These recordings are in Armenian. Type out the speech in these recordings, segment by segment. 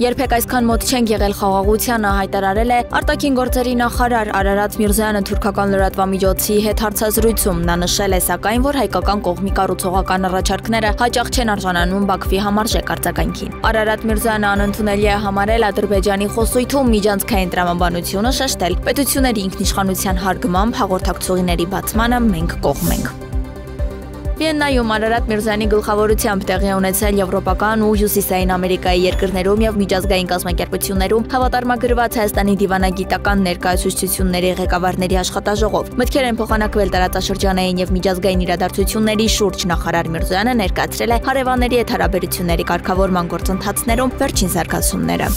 Երբեք այսքան մոտ չենք եղել խաղաղությանը, հայտարարել է արտաքին գործերի նախարար Արարատ Միրզոյանը թուրքական լրատվամիջոցի հետ հարցազրույցում։ Նա նշել է սակայն, որ հայկական կողմի կառուցողական առաջարկները հաճախ չեն արժանանում Բաքվի համարժեք արձագանքին։ Արարատ Միրզոյանը անընդունելի է համարել Ադրբեջանի խոսույթում միջանցքային տրամաբանությունը շեշտել պետությունների ինքնիշխանության հարգմամբ հաղորդակցողիների բացմանը մենք կողմ ենք։ Վիեննայում Արարատ Միրզոյանի գլխավորությամբ տեղի ունեցել եվրոպական ու հյուսիսային Ամերիկայի երկրներում եւ միջազգային կազմակերպություններում հավատարմագրված Հայաստանի դիվանագիտական ներկայացուցչությունների ղեկավարների աշխատաժողով։ Մտքեր են փոխանակվել տարածաշրջանային եւ միջազգային իրադարձությունների շուրջ։ Նախարար Միրզոյանը ներկայացրել է հարևանների հետ հարաբերությունների կարգավորման գործընթացներում վերջին զարգացումները։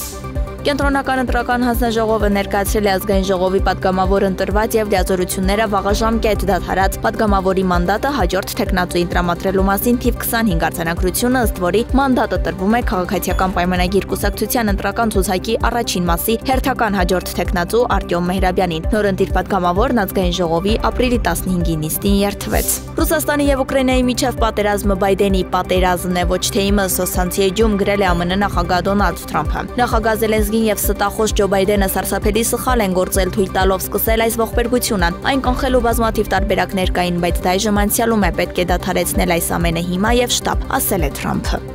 Կենտրոնական ընտրական հանձնաժողովը ներկայացրել է ազգային ժողովի պատգամավոր ընտրված եւ լիազորությունները վաղաժամկետ դադարած պատգամավորի մանդատը հաջորդ թեկնածուին տրամադրելու մասին թիվ 25 արձանագրությունը, ըստ որի մանդատը տրվում է քաղաքացիական պայմանագիր կուսակցության ընտրական ցուցակի առաջին մասի հերթական հաջորդ թեկնածու Արտյոմ Մեհրաբյանին։ Նորընտիր պատգամավորն ազգային ժողովի ապրիլի 15-ի նիստին երդվեց։ Ռուսաստանի եւ Ուկրաինայի միջև պատերազմը Բայդենի պատերազմն է, ոչ թե իմը, սոցցանցի էջում գրել է ԱՄՆ նախագահ Դոնալդ Թրամփը։ Նախագահ Զելենսկին եւ ստախոս Ջո Բայդենը սարսափելի սխալ են գործել թույլ տալով սկսել այս ողբերգությունը։ Այն կանխելու բազմաթիվ տարբերակներ կային, բայց դա այժմ անցյալում է, պետք է դադարեցնել այս ամենը հիմա եւ շտապ, ասել է Թրամփը։